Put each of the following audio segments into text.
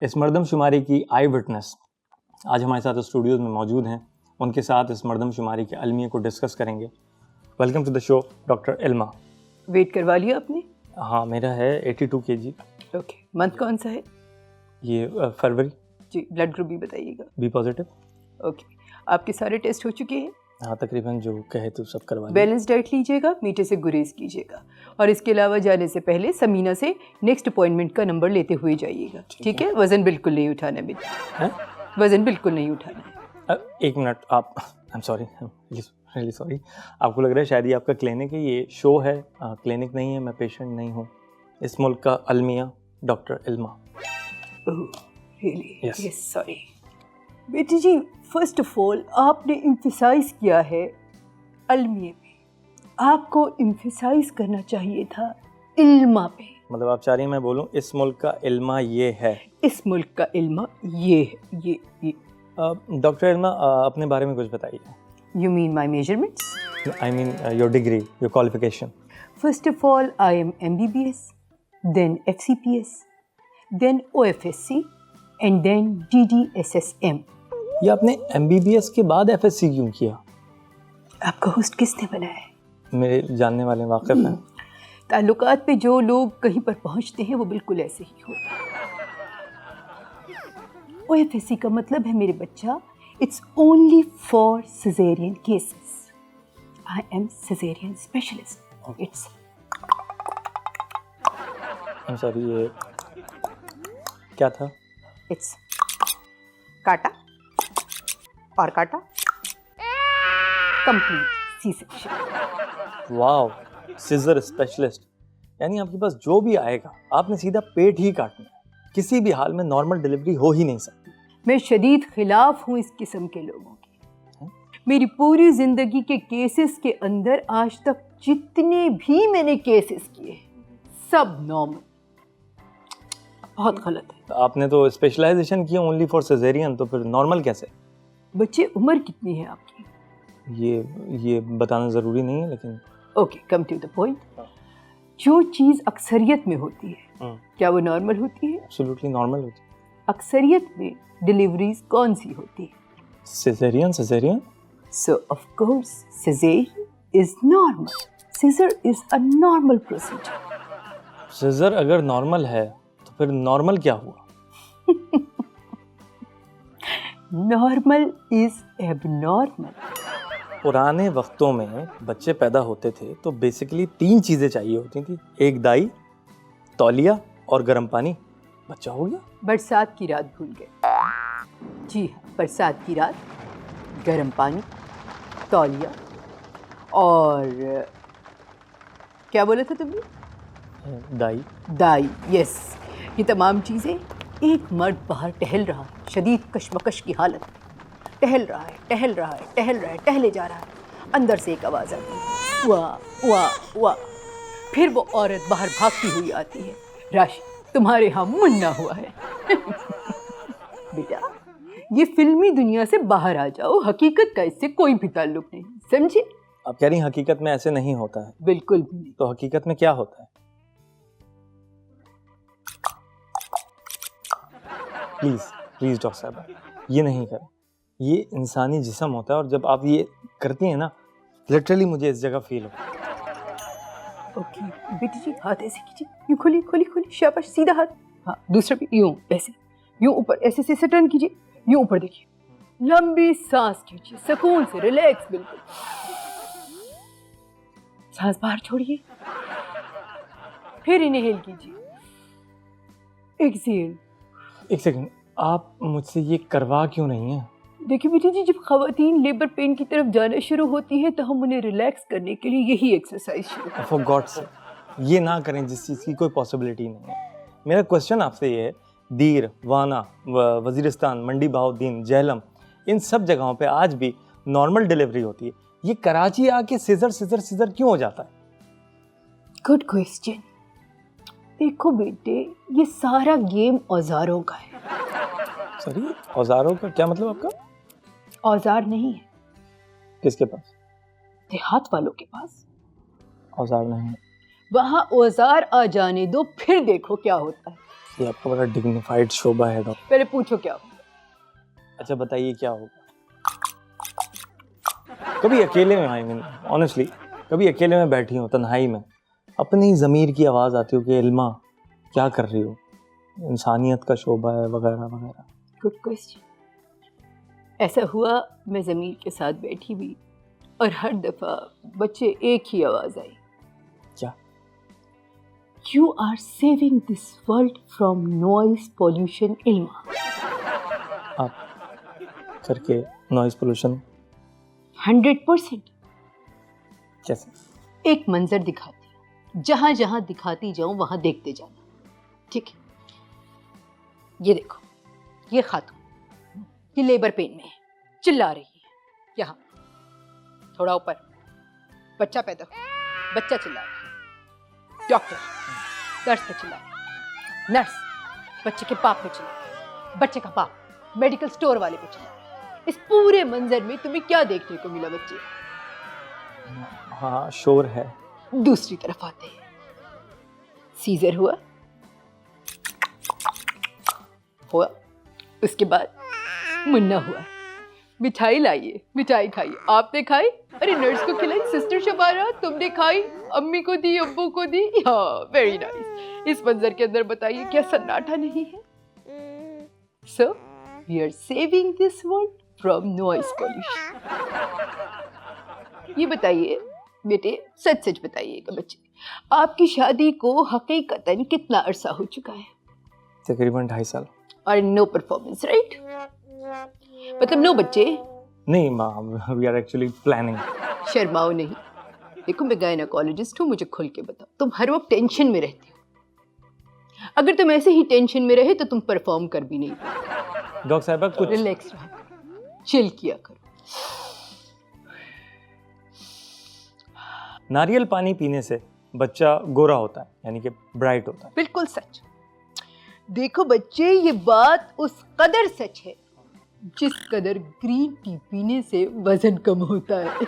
इस मर्दमशुमारी की आई विटनेस आज हमारे साथ स्टूडियोज में मौजूद हैं। उनके साथ इस मर्दमशुमारी के अलमिया को डिस्कस करेंगे। Welcome to the show doctor Ilma. Wait करवा लिया आपने? हाँ, मेरा है 82 kg। ओके, मंथ कौन सा है? ये फरवरी। जी, ब्लड ग्रुप भी बताइएगा। B positive. ओके, आपके सारे टेस्ट हो चुके हैं? हाँ, तकरीबन जो कहे तो सब करवा लिया। बैलेंस डाइट लीजिएगा, मीठे से गुरेज कीजिएगा, और इसके अलावा जाने से पहले समीना से नेक्स्ट अपॉइंटमेंट का नंबर लेते हुए जाइएगा। ठीक है? वज़न बिल्कुल नहीं उठाना है, वज़न बिल्कुल नहीं उठाना है। एक मिनट, आप I am sorry, really sorry. आपको लग रहा है शायद ये आपका क्लिनिक है, ये शो है। क्लिनिक नहीं है, मैं पेशेंट नहीं हूँ। इस मुल्क का अलमिया doctor Ilma. Really? Yes. Yes, sorry बेटी जी। फर्स्ट ऑफ ऑल आपने इम्फेसाइज किया है अलमिया पे, आपको इम्फेसाइज करना चाहिए था इल्मा पे। मतलब आप चाह रही हैं मैं बोलूँ इस मुल्क का इल्मा ये है? इस मुल्क का इल्मा ये है, ये। डॉक्टर इल्मा, अपने बारे में कुछ बताइए। You mean my measurements? I mean your degree, your qualification. First of all, I am MBBS, then FCPS, then OFSC, and then DDSSM. ये आपने MBBS के बाद FSC क्यों किया? आपका होस्ट किसने बनाया है? मेरे जानने वाले वाकिफ हैं। ताल्लुकात पे जो लोग कहीं पर पहुंचते हैं वो बिल्कुल ऐसे ही होता है। OFSC का मतलब है मेरे बच्चा, it's only for cesarean cases. I am cesarean specialist. It's I'm sorry, ये क्या था? It's काटा और काटा, complete C-section. Wow, scissor specialist. यानी आपके पास जो भी आएगा आपने सीधा पेट ही काटना है, किसी भी हाल में नॉर्मल डिलीवरी हो ही नहीं सकती। मैं शदीद खिलाफ हूँ इस किस्म के लोगों की। मेरी पूरी जिंदगी के केसेस के अंदर आज तक जितने भी मैंने केसेस किए सब नॉर्मल। बहुत गलत है। आपने तो स्पेशलाइजेशन किया ओनली फॉर सिजेरियन, तो फिर नॉर्मल कैसे? बच्चे, उम्र कितनी है आपकी? ये बताना ज़रूरी नहीं है, लेकिन okay, come to the point. जो चीज़ अक्सरियत में होती है क्या वो नॉर्मल होती है? एब्सोल्युटली नॉर्मल होती है। अक्सरियत में डिलीवरीज कौन सी होती है? Caesarean. So of course cesarean is normal. Scissor is a normal procedure. सिजर अगर नॉर्मल है तो फिर नॉर्मल क्या हुआ? Normal is abnormal. पुराने वक्तों में बच्चे पैदा होते थे तो बेसिकली 3 चीज़ें चाहिए होती थी, एक दाई, तौलिया और गर्म पानी। बच्चा हो गया। बरसात की रात भूल गए। जी हाँ, बरसात की रात, गर्म पानी, तौलिया और क्या बोला था तुमने? दाई। यस, ये तमाम चीज़ें। एक मर्द बाहर टहल रहा है, शदीद कशमकश की हालत में टहल रहा है, टहले जा रहा है। अंदर से एक आवाज़ आती है, वाह वाह वाह। फिर वो औरत बाहर भागती हुई आती है, राशि तुम्हारे यहाँ मुन्ना हुआ है। बेटा, ये फिल्मी दुनिया से बाहर आ जाओ, हकीकत का इससे कोई भी ताल्लुक नहीं, समझे? आप कह रही हैं हकीकत में ऐसे नहीं होता है? बिल्कुल भी नहीं। तो हकीकत में क्या होता है? प्लीज डॉक्टर साहब, ये नहीं करें। ये इंसानी जिस्म होता है और जब आप ये करती हैं ना, लिटरली मुझे इस जगह फील होता है। ओके बेटी जी, हाथ ऐसे कीजिए, यूँ खोली, शाबाश, सीधा हाथ। हाँ, दूसरा भी यूँ, ऐसे यूँ ऊपर, ऐसे से टर्न कीजिए, यूँ ऊपर देखिए, लंबी सांस कीजिए, सुकून से, रिलैक्स, बिल्कुल। सांस बाहर छोड़िए, फिर इनहेल कीजिए, एक्सहेल। एक सेकंड, आप मुझसे ये करवा क्यों नहीं है? देखिए बेटी जी, जब ख़वातीन लेबर पेन की तरफ जाना शुरू होती है तो हम उन्हें रिलैक्स करने के लिए यही एक्सरसाइज शुरू करते हैं। फॉर गॉड से ये ना करें जिस चीज़ की कोई पॉसिबिलिटी नहीं है। मेरा क्वेश्चन आपसे ये है, दीर, वाना, वजीरिस्तान, मंडी बहाउद्दीन, जहलम, इन सब जगहों पे आज भी नॉर्मल डिलीवरी होती है। ये कराची आके सिजर क्यों हो जाता है? Good question. देखो बेटे, ये सारा गेम औजारों का है। सॉरी, औजारों का क्या मतलब आपका? औजार नहीं है। किसके पास? देहात वालों के पास। औजार नहीं है। वहाँ औजार आ जाने दो, फिर देखो क्या होता है। ये आपका बड़ा डिग्निफाइड शोभा है डॉक्टर। पहले पूछो क्या हो। अच्छा बताइए क्या होगा। कभी अकेले में, आई मीन ऑनेस्टली, कभी अकेले में बैठी हो तन्हाई में, अपनी ज़मीर की आवाज़ आती हो कि इल्मा क्या कर रही हो, इंसानियत का शोभा है वगैरह वगैरह। Good question. ऐसा हुआ, मैं ज़मीर के साथ बैठी हुई और हर दफ़ा बच्चे एक ही आवाज़ आई, क्या? You are saving this world from noise pollution Ilma. आप करके नॉइज़ पोल्यूशन 100%। कैसे? एक मंजर दिखाती हूँ, जहाँ जहाँ दिखाती जाऊँ वहाँ देखते जाना, ठीक है? ये देखो, ये खातून, ये लेबर पेन में है, चिल्ला रही है। यहाँ थोड़ा ऊपर, बच्चा पैदा हुआ, बच्चा चिल्ला रहा है। डॉक्टर नर्स पे चिल्ला रहा है, नर्स बच्चे के बाप पे चिल्ला रहा है, बच्चे का बाप मेडिकल स्टोर वाले पे चिल्ला रहा है। इस पूरे मंजर में तुम्हें क्या देखने को मिला बच्चे? हाँ शोर है। दूसरी तरफ आते हैं, सीजर हुआ, उसके बाद मुन्ना हुआ, मिठाई लाइए, मिठाई खाइए। आपने खाई? अरे नर्स को खिलाई, सिस्टर शबारा तुमने खाई? अम्मी को दी, अब्बू को दी? हाँ, वेरी नाइस। इस मंजर के अंदर बताइए क्या सन्नाटा नहीं है? So we are saving this world from noise pollution. ये बताइए बेटे, सच सच बताइएगा बच्चे, आपकी शादी को हकीकतन कितना अरसा हो चुका है? तकरीबन 2.5 साल। और नो परफॉर्मेंस, राइट? मतलब नो बच्चे? नहीं माँ, वी आर एक्चुअली प्लानिंग। शर्माओ नहीं। देखो मैं गायनेकोलॉजिस्ट हूँ, मुझे खुल के बताओ, तुम हर वक्त टेंशन में रहती हो। अगर तुम ऐसे ही टेंशन में रहे तो तुम परफॉर्म कर भी नहीं पाओ। डॉक्टर साहब कुछ रिलैक्स रहा करो, चिल किया करो। नारियल पानी पीने से बच्चा गोरा होता है, यानी कि ब्राइट होता है। बिल्कुल सच। देखो बच्चे, ये बात उस कदर सच है जिस कदर ग्रीन टी पीने से वजन कम होता है।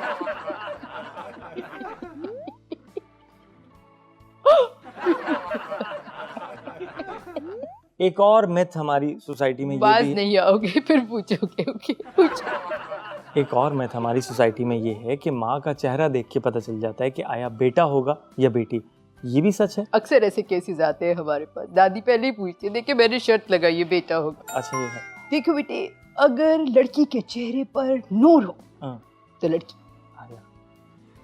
एक और मिथ हमारी सोसाइटी में ये बाज भी नहीं आओगे, फिर पूछोगे। ओके पूछो। एक और मिथ हमारी सोसाइटी में ये है कि माँ का चेहरा देख के पता चल जाता है कि आया बेटा होगा या बेटी। ये भी सच है? अक्सर ऐसे केसेस आते हैं हमारे पास। दादी पहले ही पूछती है, देखिए मैंने शर्त लगाई है बेटा होगा। अच्छा ये है। देखो बेटे, अगर लड़की के चेहरे पर नूर हो हाँ। तो लड़की, आ गया।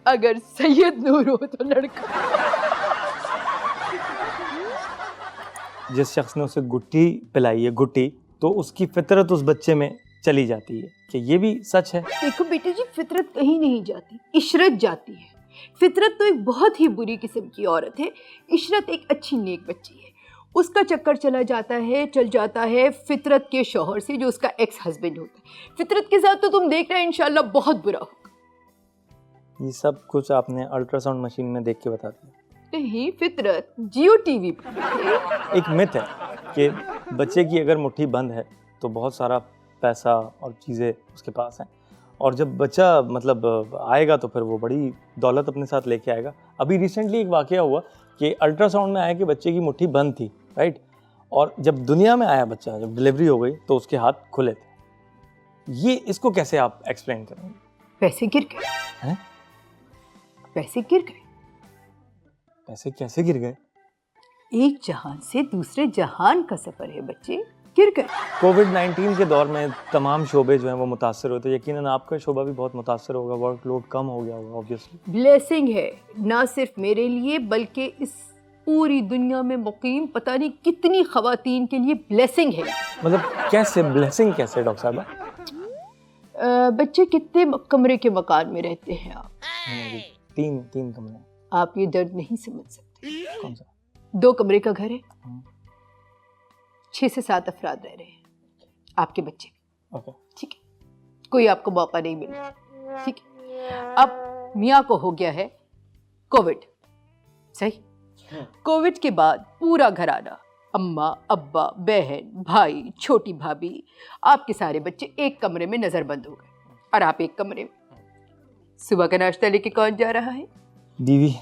अगर सैयद नूर हो तो लड़का। जिस शख्स ने उसे गुट्टी पिलाई है, गुट्टी, तो उसकी फितरत उस बच्चे में चली जाती है। कि ये भी सच है? देखो बेटे जी, फितरत कहीं नहीं जाती, इशरत जाती है। फितरत तो एक बहुत ही बुरी किस्म की औरत है, इशरत एक अच्छी नेक बच्ची है। उसका चक्कर चल जाता है फितरत के शौहर से, जो उसका एक्स हस्बैंड होता है। फितरत के साथ तो तुम देख रहे हैं इंशाल्लाह बहुत बुरा होगा। ये सब कुछ आपने अल्ट्रासाउंड मशीन में देख के बता दिया? नहीं, फितरत जियो टीवी पर। एक मिथ है कि बच्चे की अगर मुट्ठी बंद है तो बहुत सारा पैसा और चीज़ें उसके पास हैं, और जब बच्चा मतलब आएगा तो फिर वो बड़ी दौलत अपने साथ लेके आएगा। अभी रिसेंटली एक वाकया हुआ कि अल्ट्रासाउंड में आया कि बच्चे की मुट्ठी बंद थी, राइट, और जब दुनिया में आया बच्चा, जब डिलीवरी हो गई तो उसके हाथ खुले थे। ये इसको कैसे आप एक्सप्लेन करेंगे? पैसे गिर गए हैं? पैसे गिर गए। पैसे कैसे गिर गए? एक जहान से दूसरे जहान का सफर है बच्चे, गिर गए। कोविड-19 के दौर में तमाम शोबे जो हैं वो मुतासर होते हैं। यकीनन आपका शोबा भी बहुत मुतासर होगा, वर्कलोड कम हो गया होगा ऑब्वियसली। ब्लेसिंग है, ना सिर्फ मेरे लिए बल्कि इस पूरी दुनिया में मुकीम पता नहीं कितनी खवातीन के लिए ब्लेसिंग है। मतलब कैसे ब्लेसिंग कैसे डॉक्टर साहब? बच्चे कितने कमरे के मकान में रहते हैं आप? तीन कमरे। आप ये दर्द नहीं समझ सकते। कौन सा? 2 कमरे का घर है, 6 से 7 अफराद रह रहे हैं, आपके बच्चे। ओके। ठीक है, कोई आपको मौका नहीं मिला। ठीक है, अब मियाँ को हो गया है कोविड, सही? कोविड के बाद पूरा घराना, अम्मा, अब्बा, बहन, भाई, छोटी भाभी, आपके सारे बच्चे एक कमरे में नजरबंद हो गए, और आप एक कमरे में। सुबह का नाश्ता लेके कौन जा रहा है? बीवी।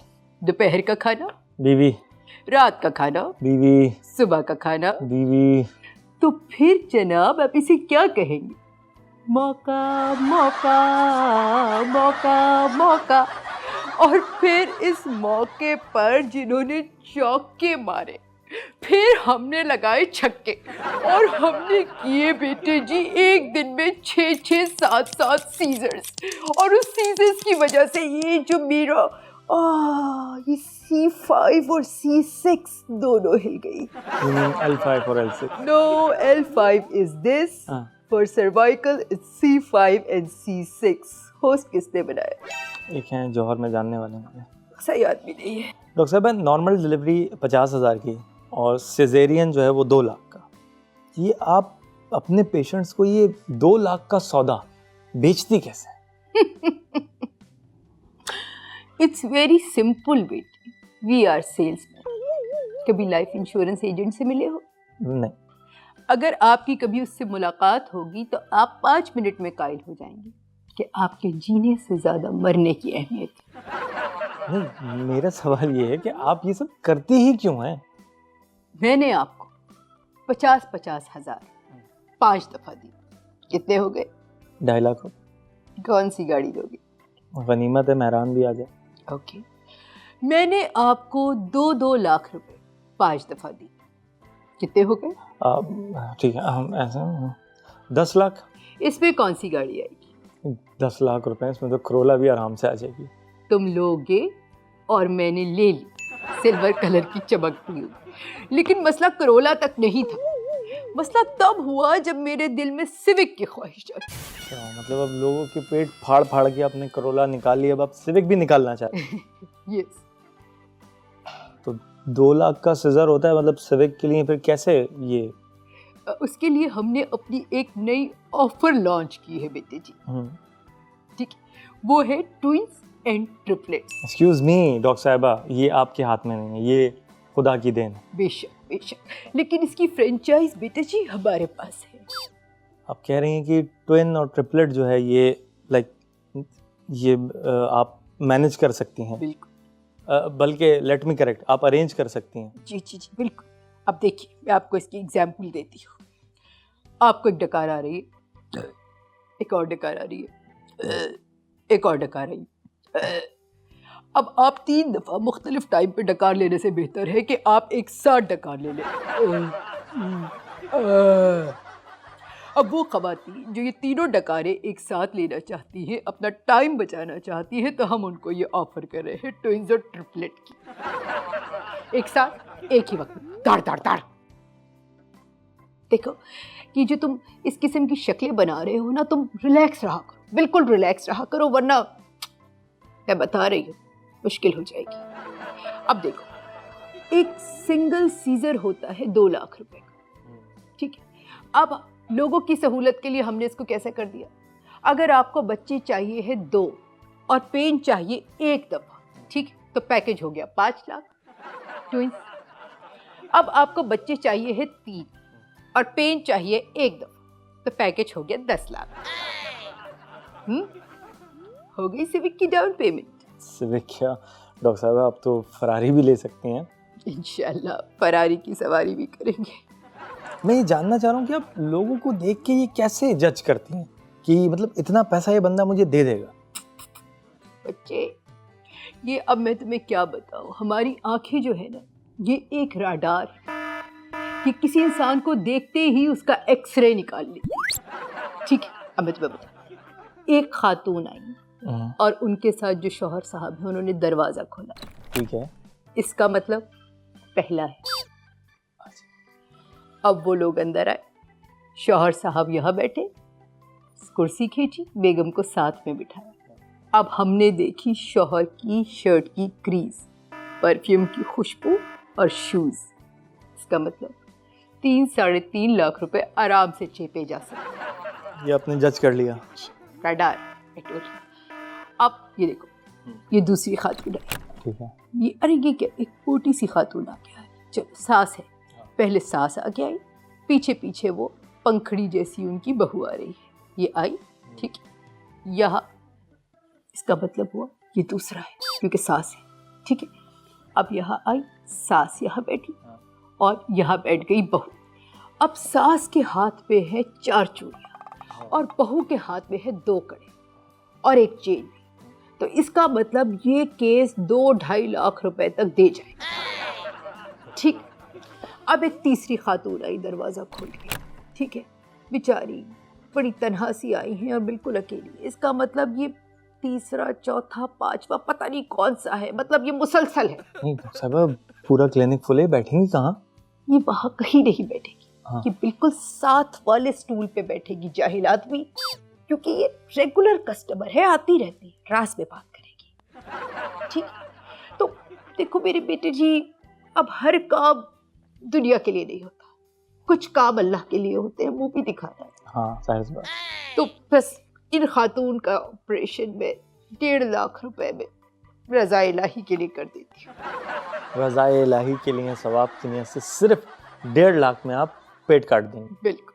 दोपहर का खाना? बीवी। रात का खाना, बीवी, सुबह का खाना, बीवी। तो फिर जनाब आप इसे क्या कहेंगे? मौका मौका मौका मौका। और फिर इस मौके पर जिन्होंने चौके मारे, फिर हमने लगाए छक्के, और हमने किए बेटे जी एक दिन में 6-6, 7-7 सीजर्स। और उस सीजर्स की वजह से ये जो मेरा ये C5 और C6 दोनों हिल गई। L5 और L6? No, L5 is this. For cervical, it's C5 and C6. Host किसने बनाया? एक हैं जौहर में जानने वाले मुझे। सही आदमी नहीं है। डॉक्टर साहब, नॉर्मल डिलीवरी 50,000 की और सिजेरियन जो है वो 2 लाख का। ये आप अपने पेशेंट्स को ये 2 लाख का सौदा बेचती कैसे? इट्स वेरी सिंपल बेटी, वी आर सेल्समैन। कभी लाइफ इंश्योरेंस एजेंट से मिले हो? नहीं। अगर आपकी कभी उससे मुलाकात होगी तो आप 5 मिनट में कायल हो जाएंगे कि आपके जीने से ज्यादा मरने की अहमियत है। नहीं, मेरा सवाल ये है कि आप ये सब करती ही क्यों हैं? मैंने आपको 50-50 हजार 5 दफा दी, कितने हो गए? 2.5 लाख। कौन सी गाड़ी दोगे? गनीमत है मेहरान भी आ जाए। ओके, मैंने आपको 2-2 लाख रुपए 5 दफा दी, कितने हो गए? ठीक है, हम ऐसे 10 लाख। इसमें कौन सी गाड़ी आएगी? 10 लाख रुपए, इसमें तो करोला भी आराम से आ जाएगी। तुम लोगे और मैंने ले ली, सिल्वर कलर की चमकती हुई। लेकिन मसला करोला तक नहीं था, मसला तब हुआ जब मेरे दिल में सिविक की ख्वाहिश जागी। मतलब अब लोगों के पेट फाड़ फाड़ के आपने करोला निकाल ली, अब आप सिविक भी निकालना चाहते हैं? यस। तो 2 लाख का सीजर होता है, मतलब सिविक के लिए फिर कैसे ये? उसके लिए हमने अपनी एक नई ऑफर लॉन्च की है बेटे जी। ठीक है, वो है twins and triplets. Excuse me doctor साहिबा, ये आपके हाथ में नहीं है, ये खुदा की देन है। बेशक बेशक, लेकिन इसकी फ्रेंचाइज बेटे जी हमारे पास है। आप कह रही हैं कि ट्विन और ट्रिपलेट जो है ये लाइक ये आप मैनेज कर सकती हैं? बिल्कुल। बल्कि लेट मी करेक्ट, आप अरेंज कर सकती हैं? जी जी जी बिल्कुल। अब देखिए, मैं आपको इसकी एग्जाम्पल देती हूँ। आपको एक डकार आ रही है, एक और डकार आ रही है, एक और डकार आ रही है। अब आप 3 दफ़ा मुख्तलिफ टाइम पे डकार लेने से बेहतर है कि आप एक साथ डकार ले लें। अब वो ख़वातीन जो ये तीनों डकारे एक साथ लेना चाहती हैं, अपना टाइम बचाना चाहती हैं, तो हम उनको ये ऑफ़र कर रहे हैं ट्विंस और ट्रिपलेट की, एक साथ एक ही वक्त में ताड़ ताड़ ताड़। देखो कि जो तुम इस किस्म की शक्लें बना रहे हो ना, तुम रिलैक्स रहा करो, बिल्कुल रिलैक्स रहा करो, वरना मैं बता रही हूँ मुश्किल हो जाएगी। अब देखो, एक सिंगल सीजर होता है 2 लाख रुपए का, ठीक है। अब लोगों की सहूलत के लिए हमने इसको कैसे कर दिया, अगर आपको बच्चे चाहिए है 2 और पेन चाहिए 1 दफ़ा, ठीक है, तो पैकेज हो गया 5 लाख ट्विंस। अब आपको बच्चे चाहिए है 3 और पेन चाहिए 1 दफ़ा, तो पैकेज हो गया 10 लाख। हो गई सिविक की डाउन पेमेंट। सिविक क्या डॉक्टर साहब, आप तो फरारी भी ले सकती हैं। इंशाल्लाह फरारी की सवारी भी करेंगे। मैं ये जानना चाह रहा हूँ कि आप लोगों को देख के ये कैसे जज करती हैं कि मतलब इतना पैसा ये बंदा मुझे दे देगा? बच्चे, ये अब मैं तुम्हें क्या बताऊँ, हमारी आंखें जो है ना, ये एक राडार, ये किसी इंसान को देखते ही उसका एक्सरे निकाल लेती है, ठीक है। अब मैं तुम्हें बताऊँ, एक खातून आई और उनके साथ जो शौहर साहब हैं उन्होंने दरवाज़ा खोला, ठीक है, इसका मतलब पहला है। अब वो लोग अंदर आए, शौहर साहब यहाँ बैठे, कुर्सी खींची, बेगम को साथ में बिठाया। अब हमने देखी शौहर की शर्ट की क्रीज, परफ्यूम की खुशबू और शूज़, इसका मतलब 3-3.5 लाख रुपए आराम से चेपे जा सकते। ये आपने जज कर लिया? रडार। अब ये देखो, ये दूसरी खातून है, ठीक है। ये अरे ये क्या, एक मोटी सी खातून आ गया है, चलो सास है, पहले सास आगे आई, पीछे पीछे वो पंखड़ी जैसी उनकी बहू आ रही है, ये आई, ठीक है। यहाँ इसका मतलब हुआ ये दूसरा है क्योंकि सास है, ठीक है। अब यहाँ आई सास, यहाँ बैठी और यहाँ बैठ गई बहू। अब सास के हाथ पे है 4 चूड़ियाँ और बहू के हाथ में है 2 कड़े और एक चेन भी। तो इसका मतलब ये केस 2-2.5 लाख रुपए तक दे जाएगा। ठीक। अब एक तीसरी खातून आई दरवाज़ा खोल के, ठीक है, बेचारी बड़ी तन्हा सी आई हैं और बिल्कुल अकेली। इसका मतलब ये तीसरा, चौथा, 5वां पता नहीं कौन सा है, मतलब ये मुसलसल है। नहीं डॉक्टर साहब, पूरा क्लिनिक फुल है, बैठेंगी कहाँ? ये वहाँ कहीं नहीं बैठेगी। हाँ। ये बिल्कुल साथ वाले स्टूल पे बैठेगी, जाहिल आदमी, क्योंकि ये रेगुलर कस्टमर है, आती रहती है, रास में बात करेगी। ठीक। तो देखो मेरे बेटे जी, अब हर काम दुनिया के लिए नहीं होता, कुछ काम अल्लाह के लिए होते हैं, मुंह भी दिखाना है। हाँ, जाहिर सी बात। तो बस इन खातून का ऑपरेशन में 1.5 लाख रुपए में रज़ा इलाही के लिए कर देती हूँ। रज़ाए इलाही के लिए, सवाब की नियत से सिर्फ 1.5 लाख में आप पेट काट देंगे। बिल्कुल।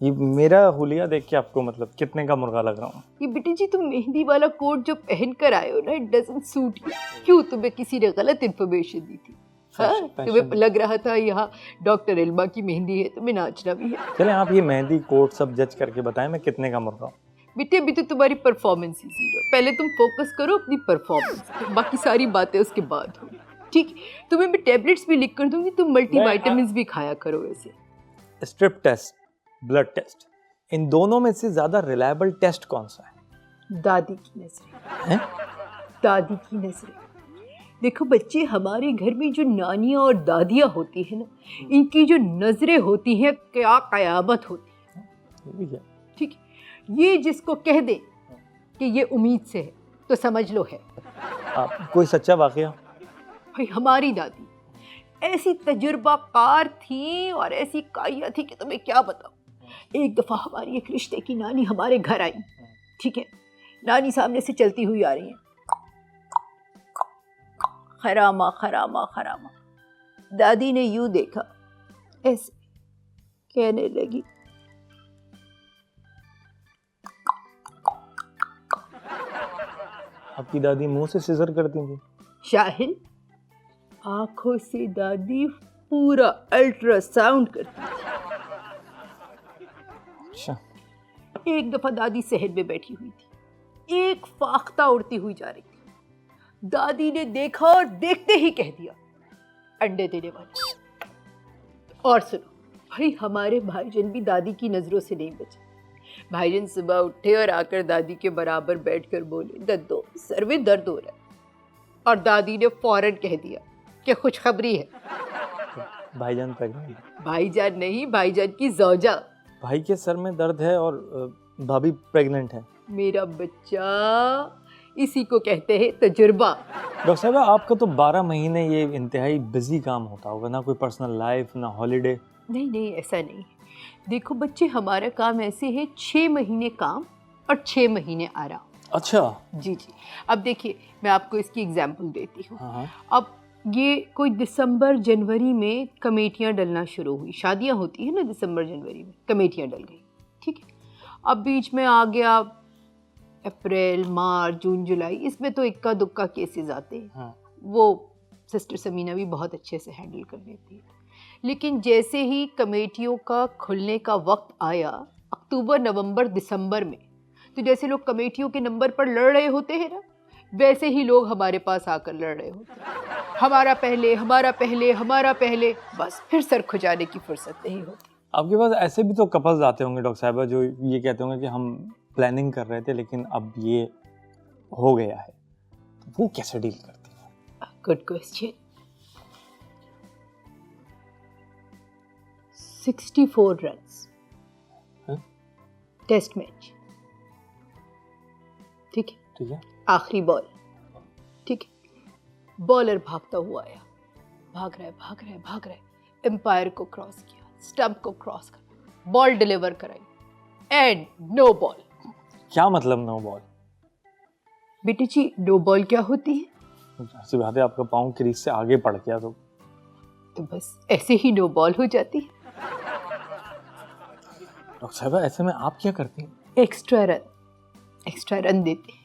ये मेरा हुलिया देख के आपको मतलब कितने का मुर्गा लग रहा हूँ? ये बेटी जी, तुम मेहंदी वाला कोट जो पहन कर आए हो ना, इट डजंट सूट यू। क्यों, तुम्हें किसी ने गलत इन्फॉर्मेशन दी थी? हाँ, तुम्हें लग रहा था यहाँ डॉक्टर इल्मा की मेहंदी है, तुम्हें नाचना भी है। चले आप ये मेहंदी कोट सब जज करके बताएं मैं कितने का मुर्गा हूँ। बेटे अभी तो तुम्हारी परफॉर्मेंस ही जीरो, पहले तुम फोकस करो अपनी परफॉर्मेंस, बाकी सारी बातें उसके बाद होगी। ठीक। तुम्हें मैं टैबलेट्स भी लिख कर दूंगी, तुम मल्टीविटामिन्स भी खाया करो। ऐसे स्ट्रिप टेस्ट, ब्लड टेस्ट, इन दोनों में से ज्यादा रिलायबल टेस्ट कौन सा है? दादी की नजरें हैं? दादी की नजरें। देखो बच्चे, हमारे घर में जो नानियाँ और दादियाँ होती है ना, इनकी जो नजरें होती हैं, क्या कयामत होती है। ये भी है। ठीक है, ये जिसको कह दे कि ये उम्मीद से है तो समझ लो है। आप कोई सच्चा वाकया? भाई हमारी दादी ऐसी तजुर्बाकार थी और ऐसी काया थी कि तुम्हें क्या बताऊं। एक दफ़ा हमारी एक रिश्ते की नानी हमारे घर आई। ठीक है, नानी सामने से चलती हुई आ रही है, खरामा खरामा खरामा। दादी ने यूं देखा, ऐसे कहने लगी, आपकी दादी मुंह से सिजर करती थी? शाहिल, आंखों से दादी पूरा अल्ट्रासाउंड करती अच्छा। थी। एक दफा दादी सहन में बैठी हुई थी, एक फाख्ता उड़ती हुई जा रही थी। दादी ने देखा और देखते ही कह दिया, अंडे देने वाली। और सुनो भाई, हमारे भाईजान भी दादी की नजरों से नहीं बचे। भाईजान सुबह उठे और आकर दादी के बराबर बैठकर बोले, दद्दो सर में दर्द हो रहा है। और दादी ने फौरन कह दिया कि खुशखबरी है। भाईजान प्रेग्नेंट? भाईजान नहीं, भाईजान की जौजा। भाई के सर में दर्द है और भाभी प्रेग्नेंट है। मेरा बच्चा, इसी को कहते हैं तजुर्बा। डॉक्टर साहब, आपका तो 12 महीने ये इंतहाई बिजी काम होता होगा, ना कोई पर्सनल लाइफ, ना हॉलीडे? नहीं नहीं, ऐसा नहीं। देखो बच्चे, हमारा काम ऐसे है, 6 महीने काम और 6 महीने आराम। अच्छा। जी जी। अब देखिए, मैं आपको इसकी एग्जाम्पल देती हूँ। हाँ। अब ये कोई दिसंबर जनवरी में कमेटियाँ डलना शुरू हुई। शादियाँ होती है ना दिसंबर जनवरी में, कमेटियाँ डल गई। ठीक है, अब बीच में आ गया अप्रैल, मार्च, जून, जुलाई, इसमें तो इक्का दुक्का केसेस आते हैं। हाँ। वो सिस्टर समीना भी बहुत अच्छे से हैंडल कर लेती है। लेकिन जैसे ही कमेटियों का खुलने का वक्त आया, अक्टूबर, नवंबर, दिसंबर में, तो जैसे लोग कमेटियों के नंबर पर लड़ रहे होते हैं ना, वैसे ही लोग हमारे पास आकर लड़ रहे होते हैं। हमारा पहले, हमारा पहले, हमारा पहले, बस फिर सर खुजाने की फुर्सत नहीं होती। आपके पास ऐसे भी तो कपल्स आते होंगे डॉक्टर साहब, जो ये कहते होंगे कि हम प्लानिंग कर रहे थे लेकिन अब ये हो गया है, तो वो कैसे डील करती है? Good question. 64 runs test match. ठीक है, ठीक है। आखिरी बॉल। ठीक है, बॉलर भागता हुआ आया, भाग रहा है, भाग रहा है, भाग रहा है, एम्पायर को क्रॉस किया, स्टंप को क्रॉस कर, बॉल डिलीवर कराई एंड नो बॉल। क्या मतलब नो बॉल? बेटी जी, नो बॉल क्या होती है? ऐसी बात है, आपका पाँव क्रीज से आगे पड़ गया तो बस ऐसे ही नो बॉल हो जाती है। डॉक्टर साहब, ऐसे में आप क्या करती हैं? एक्स्ट्रा रन देते हैं।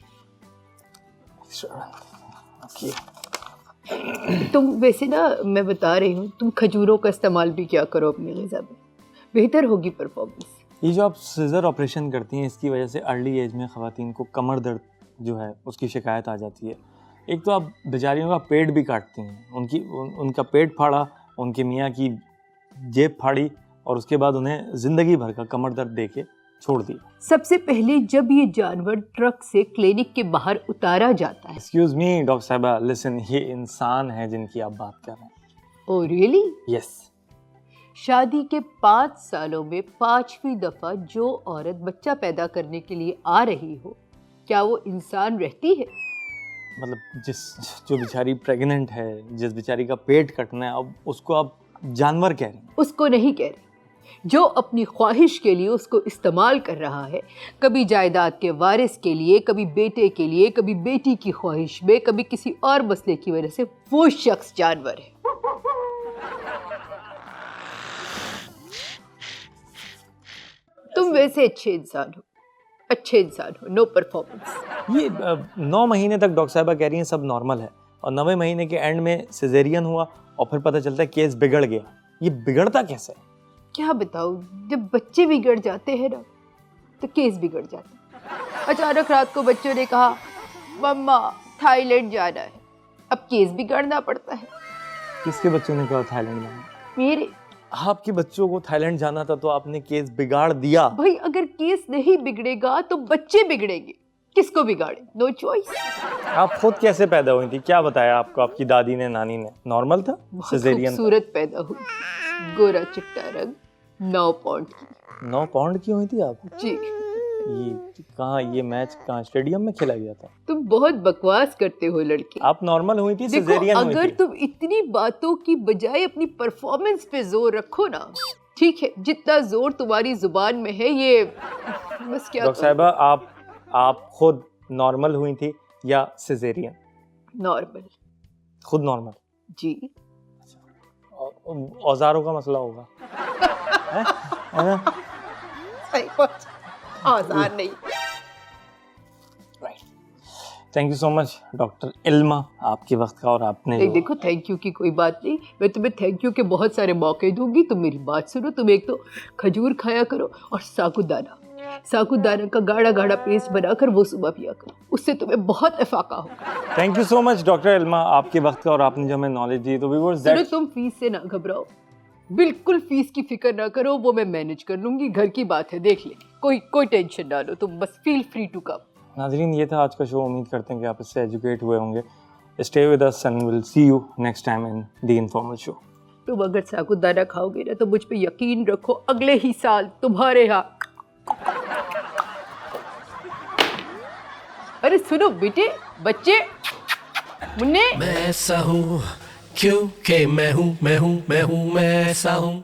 ओके। तुम वैसे ना, मैं बता रही हूँ, तुम खजूरों का इस्तेमाल भी क्या करो अपनी ग़िज़ा में, बेहतर होगी परफॉर्मेंस। ये जो आप सीजर ऑपरेशन करती हैं, इसकी वजह से अर्ली एज में ख़वातीन को कमर दर्द जो है उसकी शिकायत आ जाती है। एक तो आप बेचारियों का पेट भी काटती हैं, उनका पेट फाड़ा, उनके मियाँ की जेब फाड़ी और उसके बाद उन्हें ज़िंदगी भर का कमर दर्द दे के छोड़ दिया। सबसे पहले जब ये जानवर ट्रक से क्लिनिक के बाहर उतारा जाता है। एक्सक्यूज़ मी डॉक्टर साहिबा, लिसन, ये इंसान है जिनकी आप बात कर रहे हैं। Oh really? यस। शादी के 5 सालों में 5वीं दफ़ा जो औरत बच्चा पैदा करने के लिए आ रही हो, क्या वो इंसान रहती है? मतलब जो बेचारी प्रेग्नेंट है, जिस बेचारी का पेट कटना है, अब उसको आप जानवर कह रहे हैं? उसको नहीं कह रही, जो अपनी ख्वाहिश के लिए उसको इस्तेमाल कर रहा है, कभी जायदाद के वारिस के लिए, कभी बेटे के लिए, कभी बेटी की ख्वाहिश में, कभी किसी और मसले की वजह से, वो शख्स जानवर है। तुम वैसे अच्छे इंसान हो, नो परफॉर्मेंस। ये 9 महीने तक डॉक्टर साहिबा कह रही हैं सब नॉर्मल है, और 9वें महीने के एंड में सिजेरियन हुआ और फिर पता चलता है केस बिगड़ गया। ये बिगड़ता कैसे? क्या बताऊं, जब बच्चे बिगड़ जाते हैं ना तो केस बिगड़ जाता है। अचानक रात को बच्चों ने कहा मम्मा थाईलैंड जाना है, अब केस बिगड़ना पड़ता है। किसके बच्चों ने कहा थाईलैंड जाना? मेरे। आपके बच्चों को थाईलैंड जाना था तो आपने केस बिगाड़ दिया। भाई अगर केस नहीं बिगड़ेगा तो बच्चे बिगड़ेंगे, किसको बिगाड़े? No choice. आप खुद कैसे पैदा हुई थी? क्या बताया आपको आपकी दादी ने, नानी ने? नॉर्मल था? सिजेरियन? खूबसूरत पैदा हुई, गोरा चिट्टा रंग, 9 पाउंड की। 9 पाउंड की हुई थी आप? जी। ये मैच कहाँ स्टेडियम में खेला गया था? तुम बहुत बकवास करते हो लड़के। आप नॉर्मल हुई थी, सिजेरियन हुई थी? अगर तुम इतनी बातों की बजाय अपनी परफॉर्मेंस पे जोर रखो ना, ठीक है, जितना जोर तुम्हारी जुबान में है, ये बस क्या। डॉक्टर साहिबा, आप खुद नॉर्मल हुई थी या सिजेरियन? नॉर्मल। खुद नॉर्मल? जी। औजारों का मसला होगा। है ना? सही बात, औजार नहीं। Thank you so much doctor Ilma, आपके वक्त का। और आपने देखो, थैंक यू की कोई बात नहीं, मैं तुम्हें थैंक यू के बहुत सारे मौके दूंगी। तुम मेरी बात सुनो, तुम एक तो खजूर खाया करो और साबूदाना का गाढ़ा गाढ़ा पेस्ट बनाकर वो सुबह पिया करो, उससे तुम्हें बहुत इफाका होगा। Thank you so much doctor Ilma, आपके वक्त का और आपने जो हमें नॉलेज दी। तो व्यूअर्स, तुम फीस से ना घबराओ, बिल्कुल फीस की फिक्र ना करो, वो मैं मैनेज कर लूंगी, घर की बात है, देख ले, कोई टेंशन ना लो, तुम बस फील फ्री टू कम। नाज़रीन, ये था आज का शो। उम्मीद करते हैं कि आप इससे एजुकेट हुए होंगे। Stay with us and will see you next time in the informal show. तुम अगर साबूदाना खाओगे ना तो मुझ पे यकीन रखो, अगले ही साल तुम्हारे यहाँ। अरे सुनो बेटे, बच्चे, मुन्ने। मैं ऐसा हूँ क्योंकि मैं हूँ मैं ऐसा हूँ।